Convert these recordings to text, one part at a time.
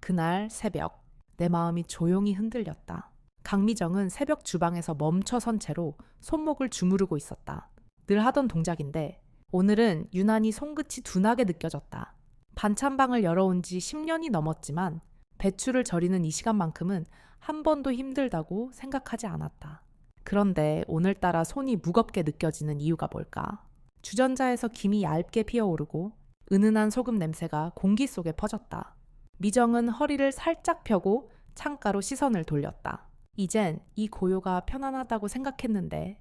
그날 새벽, 내 마음이 조용히 흔들렸다. 강미정은 새벽 주방에서 멈춰선 채로 손목을 주무르고 있었다. 늘 하던 동작인데 오늘은 유난히 손끝이 둔하게 느껴졌다. 반찬방을 열어온 지 10년이 넘었지만 배추를 절이는 이 시간만큼은 한 번도 힘들다고 생각하지 않았다. 그런데 오늘따라 손이 무겁게 느껴지는 이유가 뭘까? 주전자에서 김이 얇게 피어오르고 은은한 소금 냄새가 공기 속에 퍼졌다. 미정은 허리를 살짝 펴고 창가로 시선을 돌렸다. 이젠 이 고요가 편안하다고 생각했는데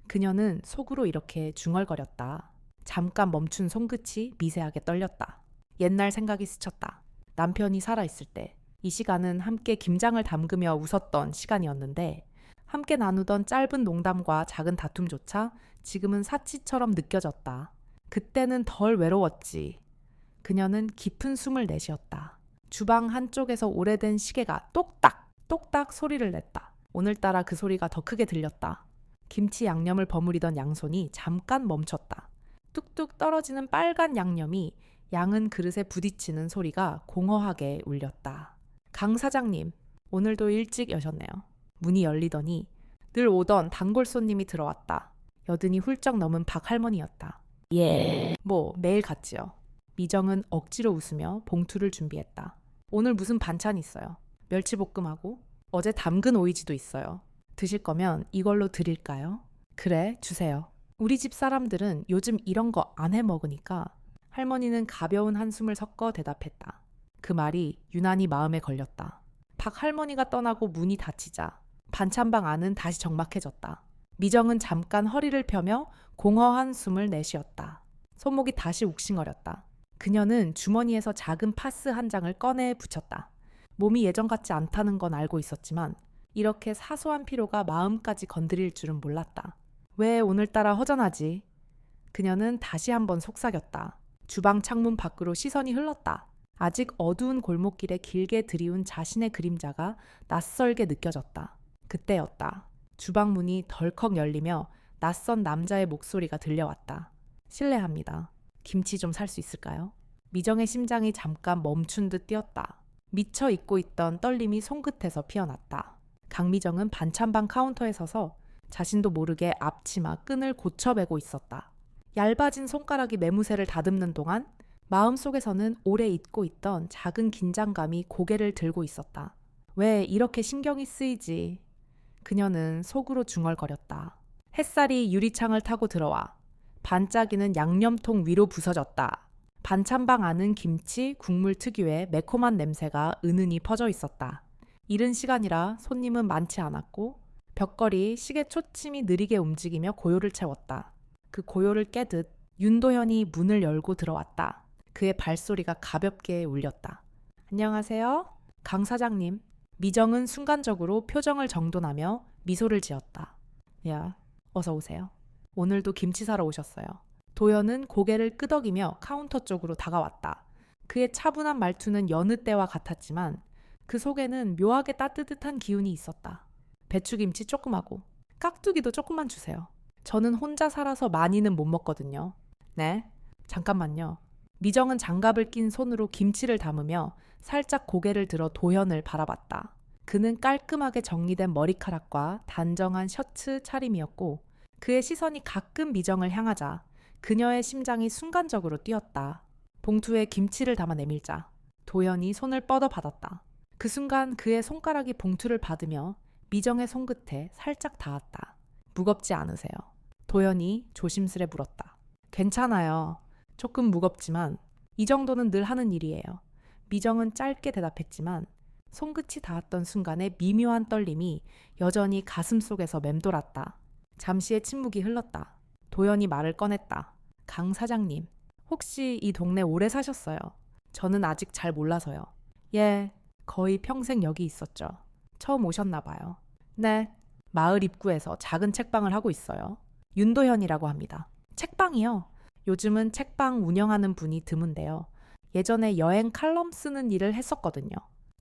그녀는 속으로 이렇게 중얼거렸다. 잠깐 멈춘 손끝이 미세하게 떨렸다. 옛날 생각이 스쳤다. 남편이 살아있을 때 이 시간은 함께 김장을 담그며 웃었던 시간이었는데 함께 나누던 짧은 농담과 작은 다툼조차 지금은 사치처럼 느껴졌다. 그때는 덜 외로웠지. 그녀는 깊은 숨을 내쉬었다. 주방 한쪽에서 오래된 시계가 똑딱 똑딱 소리를 냈다. 오늘따라 그 소리가 더 크게 들렸다. 김치 양념을 버무리던 양손이 잠깐 멈췄다. 뚝뚝 떨어지는 빨간 양념이 양은 그릇에 부딪히는 소리가 공허하게 울렸다. 강 사장님, 오늘도 일찍 여셨네요. 문이 열리더니 늘 오던 단골 손님이 들어왔다. 여든이 훌쩍 넘은 박 할머니였다. 예, 뭐 매일 같지요. 미정은 억지로 웃으며 봉투를 준비했다. 오늘 무슨 반찬 있어요? 멸치볶음하고 어제 담근 오이지도 있어요. 드실 거면 이걸로 드릴까요? 그래, 주세요. 우리 집 사람들은 요즘 이런 거 안 해 먹으니까. 할머니는 가벼운 한숨을 섞어 대답했다. 그 말이 유난히 마음에 걸렸다. 박 할머니가 떠나고 문이 닫히자 반찬방 안은 다시 적막해졌다. 미정은 잠깐 허리를 펴며 공허한 숨을 내쉬었다. 손목이 다시 욱신거렸다. 그녀는 주머니에서 작은 파스 한 장을 꺼내 붙였다. 몸이 예전 같지 않다는 건 알고 있었지만 이렇게 사소한 피로가 마음까지 건드릴 줄은 몰랐다. 왜 오늘따라 허전하지? 그녀는 다시 한번 속삭였다. 주방 창문 밖으로 시선이 흘렀다. 아직 어두운 골목길에 길게 들이운 자신의 그림자가 낯설게 느껴졌다. 그때였다. 주방 문이 덜컥 열리며 낯선 남자의 목소리가 들려왔다. 실례합니다. 김치 좀 살 수 있을까요? 미정의 심장이 잠깐 멈춘 듯 뛰었다. 미처 잊고 있던 떨림이 손끝에서 피어났다. 강미정은 반찬방 카운터에 서서 자신도 모르게 앞치마 끈을 고쳐베고 있었다. 얇아진 손가락이 매무새를 다듬는 동안 마음속에서는 오래 잊고 있던 작은 긴장감이 고개를 들고 있었다. 왜 이렇게 신경이 쓰이지? 그녀는 속으로 중얼거렸다. 햇살이 유리창을 타고 들어와 반짝이는 양념통 위로 부서졌다. 반찬방 안은 김치, 국물 특유의 매콤한 냄새가 은은히 퍼져 있었다. 이른 시간이라 손님은 많지 않았고 벽걸이 시계 초침이 느리게 움직이며 고요를 채웠다. 그 고요를 깨듯 윤도현이 문을 열고 들어왔다. 그의 발소리가 가볍게 울렸다. 안녕하세요. 강 사장님. 미정은 순간적으로 표정을 정돈하며 미소를 지었다. 야, 어서 오세요. 오늘도 김치 사러 오셨어요. 도현은 고개를 끄덕이며 카운터 쪽으로 다가왔다. 그의 차분한 말투는 여느 때와 같았지만 그 속에는 묘하게 따뜻한 기운이 있었다. 배추김치 조금하고 깍두기도 조금만 주세요. 저는 혼자 살아서 많이는 못 먹거든요. 네, 잠깐만요. 미정은 장갑을 낀 손으로 김치를 담으며 살짝 고개를 들어 도현을 바라봤다. 그는 깔끔하게 정리된 머리카락과 단정한 셔츠 차림이었고 그의 시선이 가끔 미정을 향하자 그녀의 심장이 순간적으로 뛰었다. 봉투에 김치를 담아 내밀자 도현이 손을 뻗어받았다. 그 순간 그의 손가락이 봉투를 받으며 미정의 손끝에 살짝 닿았다. 무겁지 않으세요? 도현이 조심스레 물었다. 괜찮아요. 조금 무겁지만 이 정도는 늘 하는 일이에요. 미정은 짧게 대답했지만 손끝이 닿았던 순간의 미묘한 떨림이 여전히 가슴 속에서 맴돌았다. 잠시의 침묵이 흘렀다. 도현이 말을 꺼냈다. 강 사장님, 혹시 이 동네 오래 사셨어요? 저는 아직 잘 몰라서요. 예, 거의 평생 여기 있었죠. 처음 오셨나 봐요. 네, 마을 입구에서 작은 책방을 하고 있어요. 윤도현이라고 합니다. 책방이요? 요즘은 책방 운영하는 분이 드문데요. 예전에 여행 칼럼 쓰는 일을 했었거든요.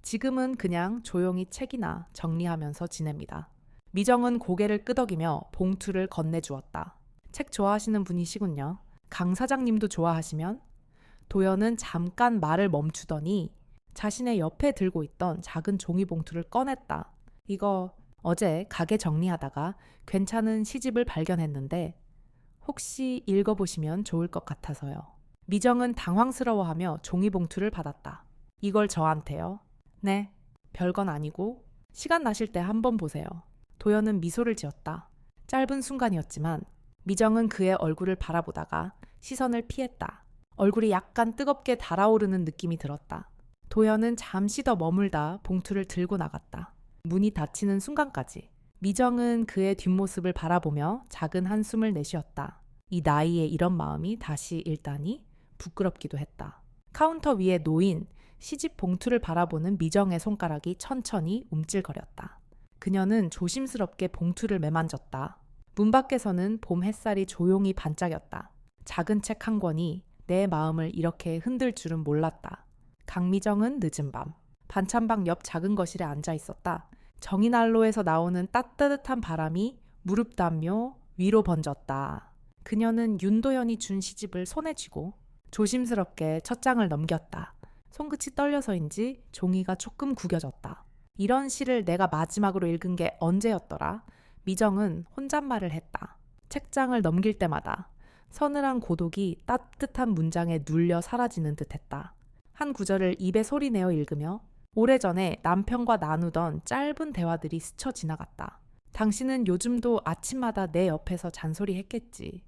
지금은 그냥 조용히 책이나 정리하면서 지냅니다. 미정은 고개를 끄덕이며 봉투를 건네주었다. 책 좋아하시는 분이시군요. 강 사장님도 좋아하시면? 도연은 잠깐 말을 멈추더니 자신의 옆에 들고 있던 작은 종이봉투를 꺼냈다. 이거 어제 가게 정리하다가 괜찮은 시집을 발견했는데 혹시 읽어보시면 좋을 것 같아서요. 미정은 당황스러워하며 종이봉투를 받았다. 이걸 저한테요? 네, 별건 아니고 시간 나실 때 한번 보세요. 도연은 미소를 지었다. 짧은 순간이었지만 미정은 그의 얼굴을 바라보다가 시선을 피했다. 얼굴이 약간 뜨겁게 달아오르는 느낌이 들었다. 도연은 잠시 더 머물다 봉투를 들고 나갔다. 문이 닫히는 순간까지 미정은 그의 뒷모습을 바라보며 작은 한숨을 내쉬었다. 이 나이에 이런 마음이 다시 일다니 부끄럽기도 했다. 카운터 위에 놓인 시집 봉투를 바라보는 미정의 손가락이 천천히 움찔거렸다. 그녀는 조심스럽게 봉투를 매만졌다. 문 밖에서는 봄 햇살이 조용히 반짝였다. 작은 책 한 권이 내 마음을 이렇게 흔들 줄은 몰랐다. 강미정은 늦은 밤 반찬방 옆 작은 거실에 앉아 있었다. 정이난로에서 나오는 따뜻한 바람이 무릎 담요 위로 번졌다. 그녀는 윤도현이 준 시집을 손에 쥐고 조심스럽게 첫 장을 넘겼다. 손끝이 떨려서인지 종이가 조금 구겨졌다. 이런 시를 내가 마지막으로 읽은 게 언제였더라? 미정은 혼잣말을 했다. 책장을 넘길 때마다 서늘한 고독이 따뜻한 문장에 눌려 사라지는 듯했다. 한 구절을 입에 소리내어 읽으며 오래전에 남편과 나누던 짧은 대화들이 스쳐 지나갔다. 당신은 요즘도 아침마다 내 옆에서 잔소리했겠지.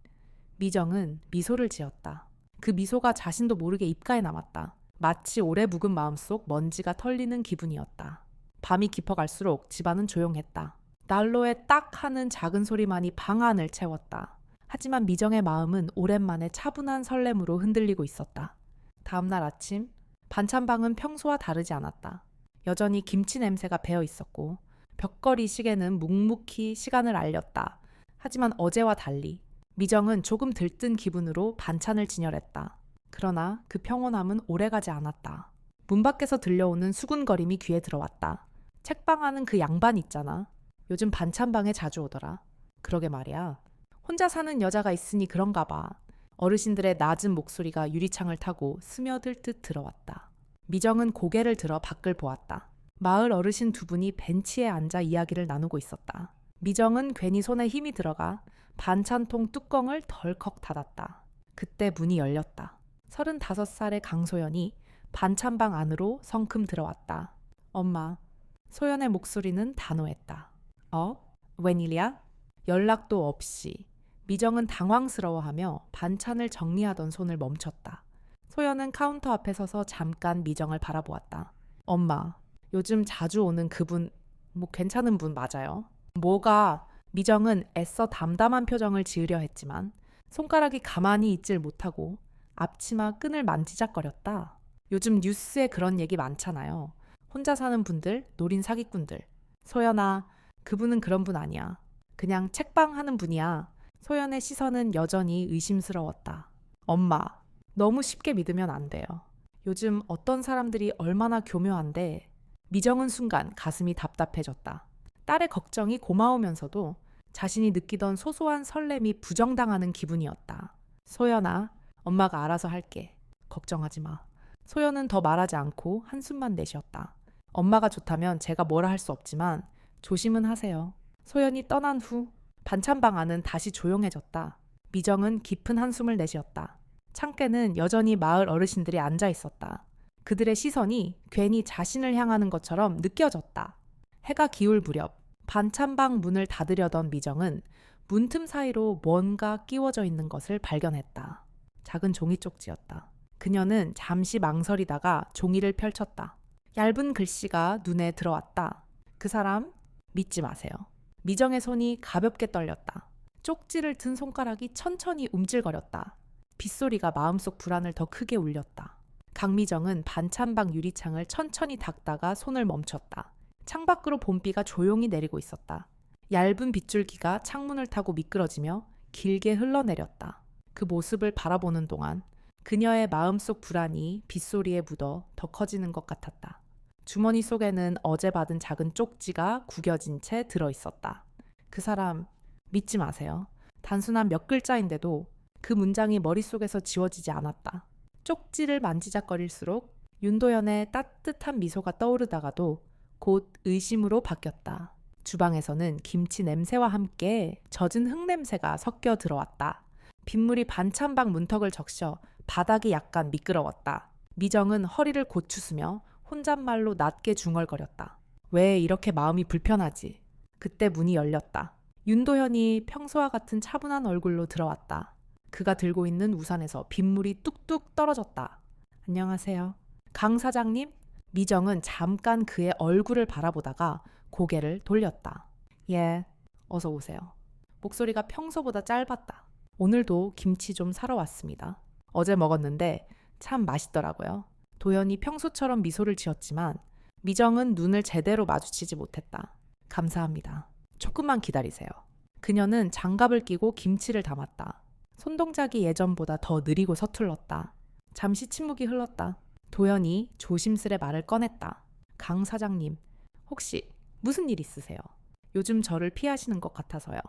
미정은 미소를 지었다. 그 미소가 자신도 모르게 입가에 남았다. 마치 오래 묵은 마음속 먼지가 털리는 기분이었다. 밤이 깊어갈수록 집안은 조용했다. 난로에 딱 하는 작은 소리만이 방 안을 채웠다. 하지만 미정의 마음은 오랜만에 차분한 설렘으로 흔들리고 있었다. 다음날 아침 반찬방은 평소와 다르지 않았다. 여전히 김치 냄새가 배어 있었고 벽걸이 시계는 묵묵히 시간을 알렸다. 하지만 어제와 달리 미정은 조금 들뜬 기분으로 반찬을 진열했다. 그러나 그 평온함은 오래가지 않았다. 문 밖에서 들려오는 수군거림이 귀에 들어왔다. 책방 하는 그 양반 있잖아. 요즘 반찬방에 자주 오더라. 그러게 말이야. 혼자 사는 여자가 있으니 그런가 봐. 어르신들의 낮은 목소리가 유리창을 타고 스며들 듯 들어왔다. 미정은 고개를 들어 밖을 보았다. 마을 어르신 두 분이 벤치에 앉아 이야기를 나누고 있었다. 미정은 괜히 손에 힘이 들어가 반찬통 뚜껑을 덜컥 닫았다. 그때 문이 열렸다. 35살의 강소연이 반찬방 안으로 성큼 들어왔다. 엄마. 소연의 목소리는 단호했다. 웬일이야? 연락도 없이. 미정은 당황스러워하며 반찬을 정리하던 손을 멈췄다. 소연은 카운터 앞에 서서 잠깐 미정을 바라보았다. 엄마, 요즘 자주 오는 그분, 괜찮은 분 맞아요? 뭐가? 미정은 애써 담담한 표정을 지으려 했지만 손가락이 가만히 있질 못하고 앞치마 끈을 만지작거렸다. 요즘 뉴스에 그런 얘기 많잖아요. 혼자 사는 분들, 노린 사기꾼들. 소연아, 그분은 그런 분 아니야. 그냥 책방 하는 분이야. 소연의 시선은 여전히 의심스러웠다. 엄마, 너무 쉽게 믿으면 안 돼요. 요즘 어떤 사람들이 얼마나 교묘한데. 미정은 순간 가슴이 답답해졌다. 딸의 걱정이 고마우면서도 자신이 느끼던 소소한 설렘이 부정당하는 기분이었다. 소연아, 엄마가 알아서 할게. 걱정하지 마. 소연은 더 말하지 않고 한숨만 내쉬었다. 엄마가 좋다면 제가 뭐라 할 수 없지만 조심은 하세요. 소연이 떠난 후 반찬방 안은 다시 조용해졌다. 미정은 깊은 한숨을 내쉬었다. 창가에는 여전히 마을 어르신들이 앉아 있었다. 그들의 시선이 괜히 자신을 향하는 것처럼 느껴졌다. 해가 기울 무렵 반찬방 문을 닫으려던 미정은 문틈 사이로 뭔가 끼워져 있는 것을 발견했다. 작은 종이 쪽지였다. 그녀는 잠시 망설이다가 종이를 펼쳤다. 얇은 글씨가 눈에 들어왔다. 그 사람 믿지 마세요. 미정의 손이 가볍게 떨렸다. 쪽지를 든 손가락이 천천히 움찔거렸다. 빗소리가 마음속 불안을 더 크게 울렸다. 강미정은 반찬방 유리창을 천천히 닦다가 손을 멈췄다. 창밖으로 봄비가 조용히 내리고 있었다. 얇은 빗줄기가 창문을 타고 미끄러지며 길게 흘러내렸다. 그 모습을 바라보는 동안 그녀의 마음속 불안이 빗소리에 묻어 더 커지는 것 같았다. 주머니 속에는 어제 받은 작은 쪽지가 구겨진 채 들어있었다. 그 사람 믿지 마세요. 단순한 몇 글자인데도 그 문장이 머릿속에서 지워지지 않았다. 쪽지를 만지작거릴수록 윤도현의 따뜻한 미소가 떠오르다가도 곧 의심으로 바뀌었다. 주방에서는 김치 냄새와 함께 젖은 흙 냄새가 섞여 들어왔다. 빗물이 반찬방 문턱을 적셔 바닥이 약간 미끄러웠다. 미정은 허리를 고추으며 혼잣말로 낮게 중얼거렸다. 왜 이렇게 마음이 불편하지? 그때 문이 열렸다. 윤도현이 평소와 같은 차분한 얼굴로 들어왔다. 그가 들고 있는 우산에서 빗물이 뚝뚝 떨어졌다. 안녕하세요. 강 사장님? 미정은 잠깐 그의 얼굴을 바라보다가 고개를 돌렸다. 예, 어서 오세요. 목소리가 평소보다 짧았다. 오늘도 김치 좀 사러 왔습니다. 어제 먹었는데 참 맛있더라고요. 도연이 평소처럼 미소를 지었지만 미정은 눈을 제대로 마주치지 못했다. 감사합니다. 조금만 기다리세요. 그녀는 장갑을 끼고 김치를 담았다. 손동작이 예전보다 더 느리고 서툴렀다. 잠시 침묵이 흘렀다. 도연이 조심스레 말을 꺼냈다. 강 사장님, 혹시 무슨 일 있으세요? 요즘 저를 피하시는 것 같아서요.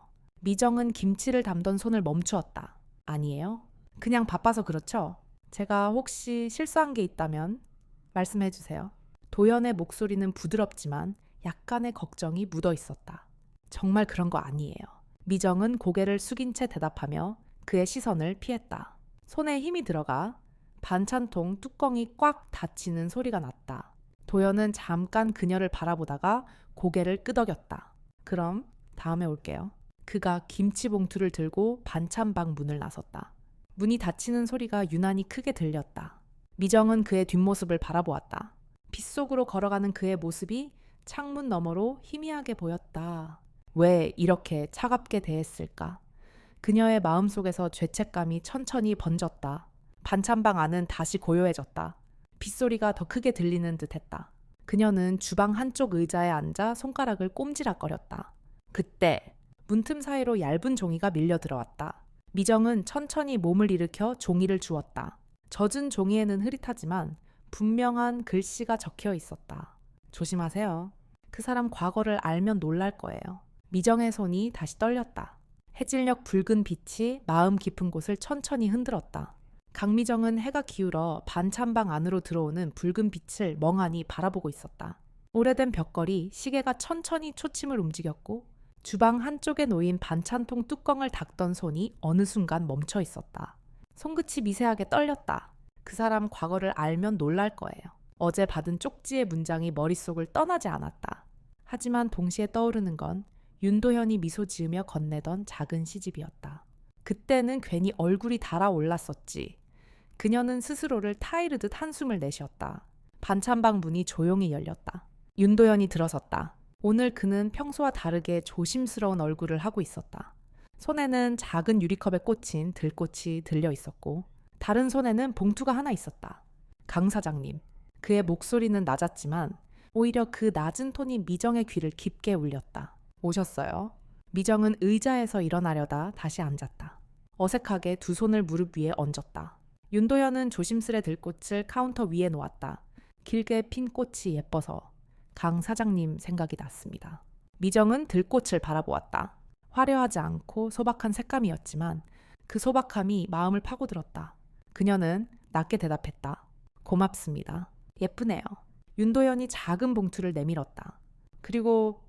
미정은 김치를 담던 손을 멈추었다. 아니에요? 그냥 바빠서 그렇죠? 제가 혹시 실수한 게 있다면 말씀해 주세요. 도연의 목소리는 부드럽지만 약간의 걱정이 묻어 있었다. 정말 그런 거 아니에요. 미정은 고개를 숙인 채 대답하며 그의 시선을 피했다. 손에 힘이 들어가 반찬통 뚜껑이 꽉 닫히는 소리가 났다. 도연은 잠깐 그녀를 바라보다가 고개를 끄덕였다. 그럼 다음에 올게요. 그가 김치 봉투를 들고 반찬방 문을 나섰다. 문이 닫히는 소리가 유난히 크게 들렸다. 미정은 그의 뒷모습을 바라보았다. 빗속으로 걸어가는 그의 모습이 창문 너머로 희미하게 보였다. 왜 이렇게 차갑게 대했을까? 그녀의 마음속에서 죄책감이 천천히 번졌다. 반찬방 안은 다시 고요해졌다. 빗소리가 더 크게 들리는 듯했다. 그녀는 주방 한쪽 의자에 앉아 손가락을 꼼지락거렸다. 그때 문틈 사이로 얇은 종이가 밀려 들어왔다. 미정은 천천히 몸을 일으켜 종이를 주웠다. 젖은 종이에는 흐릿하지만 분명한 글씨가 적혀 있었다. 조심하세요. 그 사람 과거를 알면 놀랄 거예요. 미정의 손이 다시 떨렸다. 해질녘 붉은 빛이 마음 깊은 곳을 천천히 흔들었다. 강미정은 해가 기울어 반찬방 안으로 들어오는 붉은 빛을 멍하니 바라보고 있었다. 오래된 벽걸이, 시계가 천천히 초침을 움직였고 주방 한쪽에 놓인 반찬통 뚜껑을 닫던 손이 어느 순간 멈춰 있었다. 손끝이 미세하게 떨렸다. 그 사람 과거를 알면 놀랄 거예요. 어제 받은 쪽지의 문장이 머릿속을 떠나지 않았다. 하지만 동시에 떠오르는 건 윤도현이 미소 지으며 건네던 작은 시집이었다. 그때는 괜히 얼굴이 달아올랐었지. 그녀는 스스로를 타이르듯 한숨을 내쉬었다. 반찬방 문이 조용히 열렸다. 윤도현이 들어섰다. 오늘 그는 평소와 다르게 조심스러운 얼굴을 하고 있었다. 손에는 작은 유리컵에 꽂힌 들꽃이 들려 있었고 다른 손에는 봉투가 하나 있었다. 강 사장님. 그의 목소리는 낮았지만 오히려 그 낮은 톤이 미정의 귀를 깊게 울렸다. 오셨어요? 미정은 의자에서 일어나려다 다시 앉았다. 어색하게 두 손을 무릎 위에 얹었다. 윤도현은 조심스레 들꽃을 카운터 위에 놓았다. 길게 핀 꽃이 예뻐서 강 사장님 생각이 났습니다. 미정은 들꽃을 바라보았다. 화려하지 않고 소박한 색감이었지만 그 소박함이 마음을 파고들었다. 그녀는 낮게 대답했다. 고맙습니다. 예쁘네요. 윤도현이 작은 봉투를 내밀었다. 그리고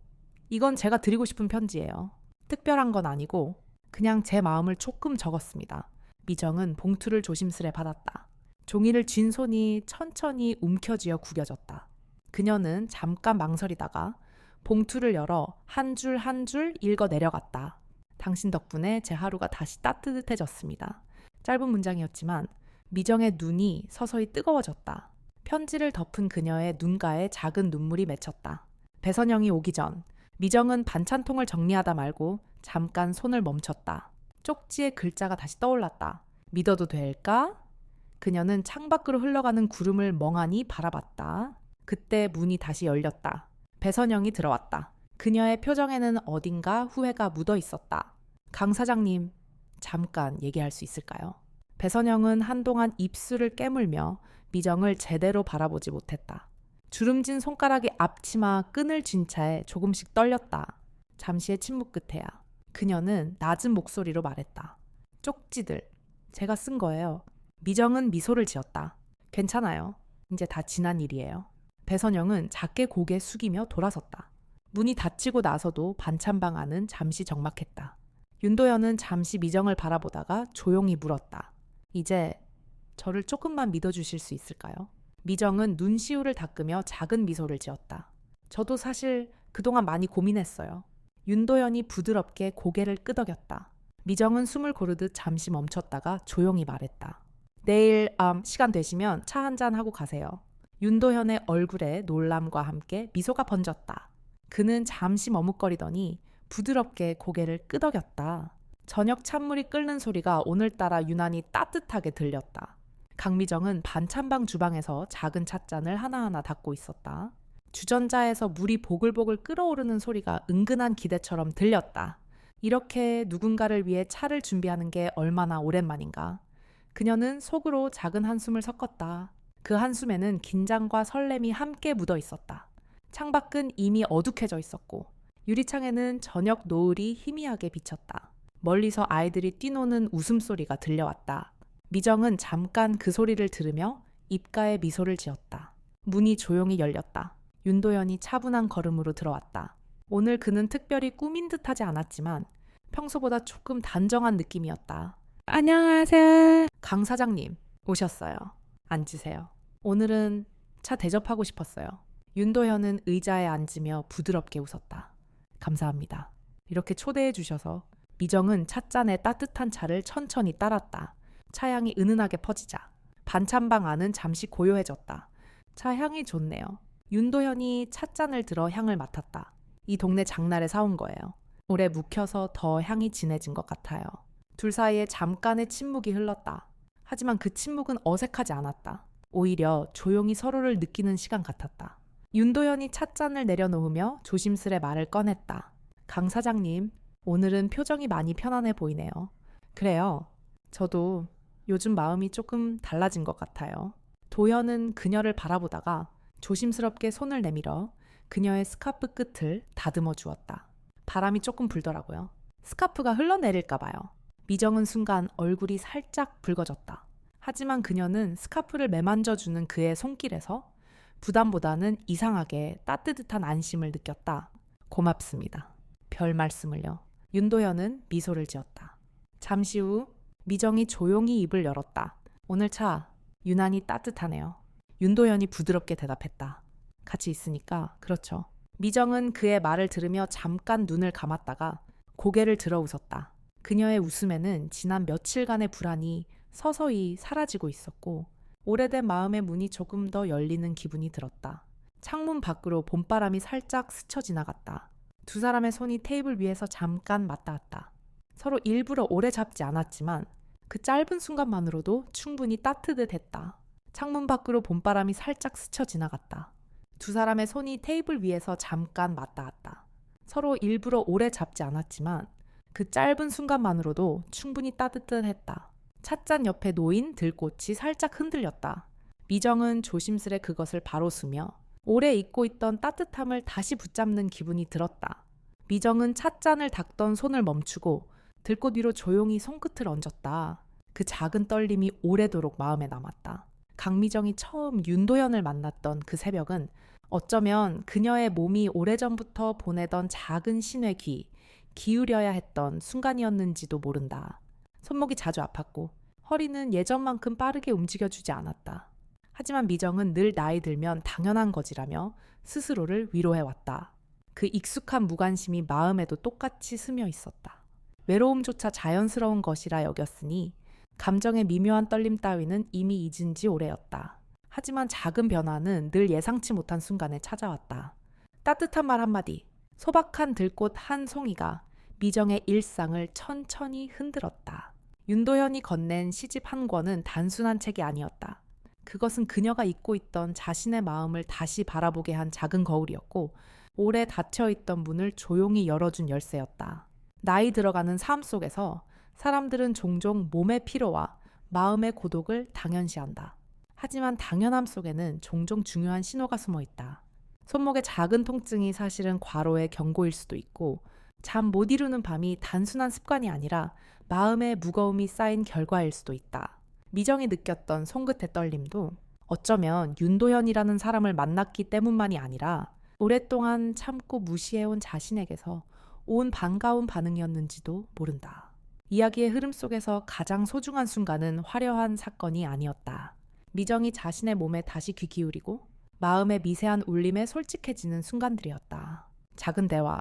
이건 제가 드리고 싶은 편지예요. 특별한 건 아니고 그냥 제 마음을 조금 적었습니다. 미정은 봉투를 조심스레 받았다. 종이를 쥔 손이 천천히 움켜쥐어 구겨졌다. 그녀는 잠깐 망설이다가 봉투를 열어 한 줄 한 줄 읽어 내려갔다. 당신 덕분에 제 하루가 다시 따뜻해졌습니다. 짧은 문장이었지만 미정의 눈이 서서히 뜨거워졌다. 편지를 덮은 그녀의 눈가에 작은 눈물이 맺혔다. 배선영이 오기 전 미정은 반찬통을 정리하다 말고 잠깐 손을 멈췄다. 쪽지의 글자가 다시 떠올랐다. 믿어도 될까? 그녀는 창밖으로 흘러가는 구름을 멍하니 바라봤다. 그때 문이 다시 열렸다. 배선영이 들어왔다. 그녀의 표정에는 어딘가 후회가 묻어 있었다. 강 사장님, 잠깐 얘기할 수 있을까요? 배선영은 한동안 입술을 깨물며 미정을 제대로 바라보지 못했다. 주름진 손가락이 앞치마 끈을 쥔 채 조금씩 떨렸다. 잠시의 침묵 끝에야 그녀는 낮은 목소리로 말했다. 쪽지들, 제가 쓴 거예요. 미정은 미소를 지었다. 괜찮아요. 이제 다 지난 일이에요. 배선영은 작게 고개 숙이며 돌아섰다. 문이 닫히고 나서도 반찬방 안은 잠시 적막했다. 윤도현은 잠시 미정을 바라보다가 조용히 물었다. 이제 저를 조금만 믿어주실 수 있을까요? 미정은 눈시울을 닦으며 작은 미소를 지었다. 저도 사실 그동안 많이 고민했어요. 윤도현이 부드럽게 고개를 끄덕였다. 미정은 숨을 고르듯 잠시 멈췄다가 조용히 말했다. 내일 시간 되시면 차 한잔 하고 가세요. 윤도현의 얼굴에 놀람과 함께 미소가 번졌다. 그는 잠시 머뭇거리더니 부드럽게 고개를 끄덕였다. 저녁 찬물이 끓는 소리가 오늘따라 유난히 따뜻하게 들렸다. 강미정은 반찬방 주방에서 작은 찻잔을 하나하나 닦고 있었다. 주전자에서 물이 보글보글 끓어오르는 소리가 은근한 기대처럼 들렸다. 이렇게 누군가를 위해 차를 준비하는 게 얼마나 오랜만인가. 그녀는 속으로 작은 한숨을 섞었다. 그 한숨에는 긴장과 설렘이 함께 묻어 있었다. 창밖은 이미 어둑해져 있었고 유리창에는 저녁 노을이 희미하게 비쳤다. 멀리서 아이들이 뛰노는 웃음소리가 들려왔다. 미정은 잠깐 그 소리를 들으며 입가에 미소를 지었다. 문이 조용히 열렸다. 윤도현이 차분한 걸음으로 들어왔다. 오늘 그는 특별히 꾸민 듯하지 않았지만 평소보다 조금 단정한 느낌이었다. 안녕하세요. 강 사장님 오셨어요. 앉으세요. 오늘은 차 대접하고 싶었어요. 윤도현은 의자에 앉으며 부드럽게 웃었다. 감사합니다. 이렇게 초대해 주셔서. 미정은 찻잔에 따뜻한 차를 천천히 따랐다. 차향이 은은하게 퍼지자 반찬방 안은 잠시 고요해졌다. 차 향이 좋네요. 윤도현이 찻잔을 들어 향을 맡았다. 이 동네 장날에 사온 거예요. 오래 묵혀서 더 향이 진해진 것 같아요. 둘 사이에 잠깐의 침묵이 흘렀다. 하지만 그 침묵은 어색하지 않았다. 오히려 조용히 서로를 느끼는 시간 같았다. 윤도현이 찻잔을 내려놓으며 조심스레 말을 꺼냈다. 강 사장님, 오늘은 표정이 많이 편안해 보이네요. 그래요. 저도 요즘 마음이 조금 달라진 것 같아요. 도현은 그녀를 바라보다가 조심스럽게 손을 내밀어 그녀의 스카프 끝을 다듬어 주었다. 바람이 조금 불더라고요. 스카프가 흘러내릴까 봐요. 미정은 순간 얼굴이 살짝 붉어졌다. 하지만 그녀는 스카프를 매만져주는 그의 손길에서 부담보다는 이상하게 따뜻한 안심을 느꼈다. 고맙습니다. 별 말씀을요. 윤도현은 미소를 지었다. 잠시 후 미정이 조용히 입을 열었다. 오늘 차 유난히 따뜻하네요. 윤도현이 부드럽게 대답했다. 같이 있으니까 그렇죠. 미정은 그의 말을 들으며 잠깐 눈을 감았다가 고개를 들어 웃었다. 그녀의 웃음에는 지난 며칠간의 불안이 서서히 사라지고 있었고 오래된 마음의 문이 조금 더 열리는 기분이 들었다. 창문 밖으로 봄바람이 살짝 스쳐 지나갔다. 두 사람의 손이 테이블 위에서 잠깐 맞닿았다. 서로 일부러 오래 잡지 않았지만 그 짧은 순간만으로도 충분히 따뜻했다. 창문 밖으로 봄바람이 살짝 스쳐 지나갔다. 두 사람의 손이 테이블 위에서 잠깐 맞닿았다. 서로 일부러 오래 잡지 않았지만 그 짧은 순간만으로도 충분히 따뜻했다. 찻잔 옆에 놓인 들꽃이 살짝 흔들렸다. 미정은 조심스레 그것을 바로 쓰며 오래 잊고 있던 따뜻함을 다시 붙잡는 기분이 들었다. 미정은 찻잔을 닦던 손을 멈추고 들꽃 위로 조용히 손끝을 얹었다. 그 작은 떨림이 오래도록 마음에 남았다. 강미정이 처음 윤도현을 만났던 그 새벽은 어쩌면 그녀의 몸이 오래전부터 보내던 작은 신의 기울여야 했던 순간이었는지도 모른다. 손목이 자주 아팠고 허리는 예전만큼 빠르게 움직여주지 않았다. 하지만 미정은 늘 나이 들면 당연한 거지라며 스스로를 위로해왔다. 그 익숙한 무관심이 마음에도 똑같이 스며 있었다. 외로움조차 자연스러운 것이라 여겼으니 감정의 미묘한 떨림 따위는 이미 잊은 지 오래였다. 하지만 작은 변화는 늘 예상치 못한 순간에 찾아왔다. 따뜻한 말 한마디, 소박한 들꽃 한 송이가 미정의 일상을 천천히 흔들었다. 윤도현이 건넨 시집 한 권은 단순한 책이 아니었다. 그것은 그녀가 잊고 있던 자신의 마음을 다시 바라보게 한 작은 거울이었고 오래 닫혀있던 문을 조용히 열어준 열쇠였다. 나이 들어가는 삶 속에서 사람들은 종종 몸의 피로와 마음의 고독을 당연시한다. 하지만 당연함 속에는 종종 중요한 신호가 숨어 있다. 손목의 작은 통증이 사실은 과로의 경고일 수도 있고 잠 못 이루는 밤이 단순한 습관이 아니라 마음의 무거움이 쌓인 결과일 수도 있다. 미정이 느꼈던 손끝의 떨림도 어쩌면 윤도현이라는 사람을 만났기 때문만이 아니라 오랫동안 참고 무시해온 자신에게서 온 반가운 반응이었는지도 모른다. 이야기의 흐름 속에서 가장 소중한 순간은 화려한 사건이 아니었다. 미정이 자신의 몸에 다시 귀 기울이고 마음의 미세한 울림에 솔직해지는 순간들이었다. 작은 대화,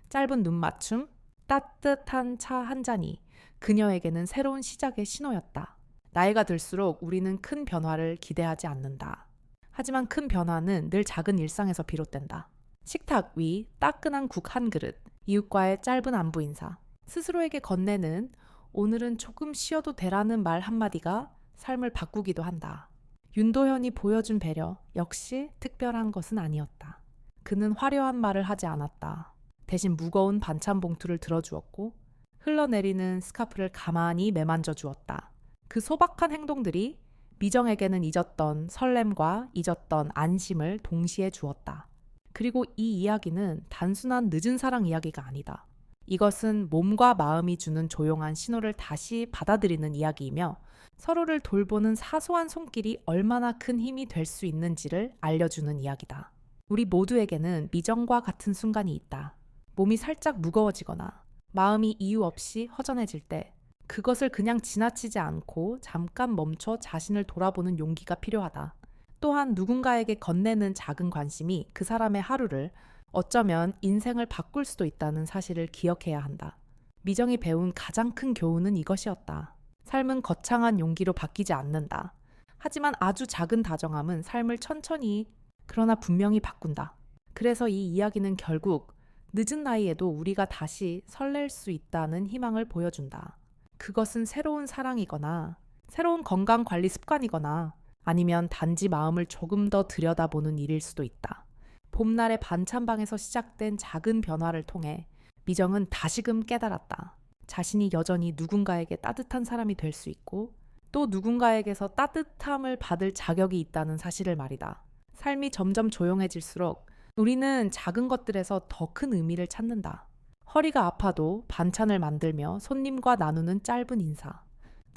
짧은 눈 맞춤, 따뜻한 차 한 잔이 그녀에게는 새로운 시작의 신호였다. 나이가 들수록 우리는 큰 변화를 기대하지 않는다. 하지만 큰 변화는 늘 작은 일상에서 비롯된다. 식탁 위 따끈한 국 한 그릇, 이웃과의 짧은 안부 인사, 스스로에게 건네는 오늘은 조금 쉬어도 되라는 말 한마디가 삶을 바꾸기도 한다. 윤도현이 보여준 배려 역시 특별한 것은 아니었다. 그는 화려한 말을 하지 않았다. 대신 무거운 반찬 봉투를 들어주었고 흘러내리는 스카프를 가만히 매만져 주었다. 그 소박한 행동들이 미정에게는 잊었던 설렘과 잊었던 안심을 동시에 주었다. 그리고 이 이야기는 단순한 늦은 사랑 이야기가 아니다. 이것은 몸과 마음이 주는 조용한 신호를 다시 받아들이는 이야기이며 서로를 돌보는 사소한 손길이 얼마나 큰 힘이 될 수 있는지를 알려주는 이야기다. 우리 모두에게는 미정과 같은 순간이 있다. 몸이 살짝 무거워지거나 마음이 이유 없이 허전해질 때 그것을 그냥 지나치지 않고 잠깐 멈춰 자신을 돌아보는 용기가 필요하다. 또한 누군가에게 건네는 작은 관심이 그 사람의 하루를, 어쩌면 인생을 바꿀 수도 있다는 사실을 기억해야 한다. 미정이 배운 가장 큰 교훈은 이것이었다. 삶은 거창한 용기로 바뀌지 않는다. 하지만 아주 작은 다정함은 삶을 천천히, 그러나 분명히 바꾼다. 그래서 이 이야기는 결국 늦은 나이에도 우리가 다시 설렐 수 있다는 희망을 보여준다. 그것은 새로운 사랑이거나 새로운 건강 관리 습관이거나 아니면 단지 마음을 조금 더 들여다보는 일일 수도 있다. 봄날의 반찬방에서 시작된 작은 변화를 통해 미정은 다시금 깨달았다. 자신이 여전히 누군가에게 따뜻한 사람이 될 수 있고 또 누군가에게서 따뜻함을 받을 자격이 있다는 사실을 말이다. 삶이 점점 조용해질수록 우리는 작은 것들에서 더 큰 의미를 찾는다. 허리가 아파도 반찬을 만들며 손님과 나누는 짧은 인사,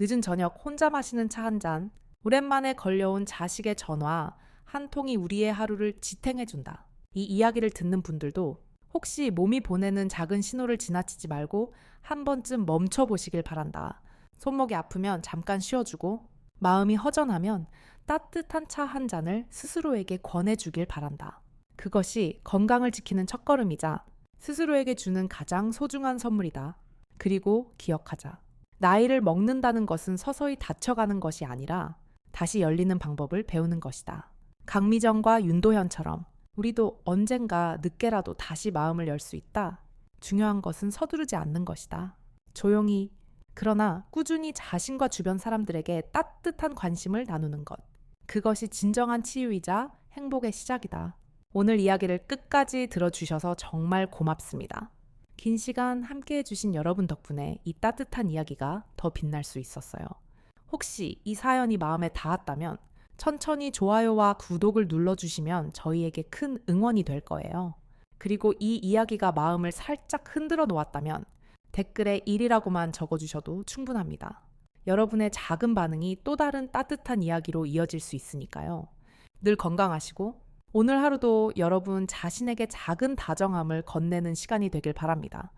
늦은 저녁 혼자 마시는 차 한 잔, 오랜만에 걸려온 자식의 전화 한 통이 우리의 하루를 지탱해준다. 이 이야기를 듣는 분들도 혹시 몸이 보내는 작은 신호를 지나치지 말고 한 번쯤 멈춰보시길 바란다. 손목이 아프면 잠깐 쉬어주고 마음이 허전하면 따뜻한 차 한 잔을 스스로에게 권해주길 바란다. 그것이 건강을 지키는 첫걸음이자 스스로에게 주는 가장 소중한 선물이다. 그리고 기억하자. 나이를 먹는다는 것은 서서히 닫혀가는 것이 아니라 다시 열리는 방법을 배우는 것이다. 강미정과 윤도현처럼 우리도 언젠가 늦게라도 다시 마음을 열 수 있다. 중요한 것은 서두르지 않는 것이다. 조용히, 그러나 꾸준히 자신과 주변 사람들에게 따뜻한 관심을 나누는 것. 그것이 진정한 치유이자 행복의 시작이다. 오늘 이야기를 끝까지 들어주셔서 정말 고맙습니다. 긴 시간 함께 해주신 여러분 덕분에 이 따뜻한 이야기가 더 빛날 수 있었어요. 혹시 이 사연이 마음에 닿았다면 천천히 좋아요와 구독을 눌러주시면 저희에게 큰 응원이 될 거예요. 그리고 이 이야기가 마음을 살짝 흔들어 놓았다면 댓글에 1이라고만 적어주셔도 충분합니다. 여러분의 작은 반응이 또 다른 따뜻한 이야기로 이어질 수 있으니까요. 늘 건강하시고 오늘 하루도 여러분 자신에게 작은 다정함을 건네는 시간이 되길 바랍니다.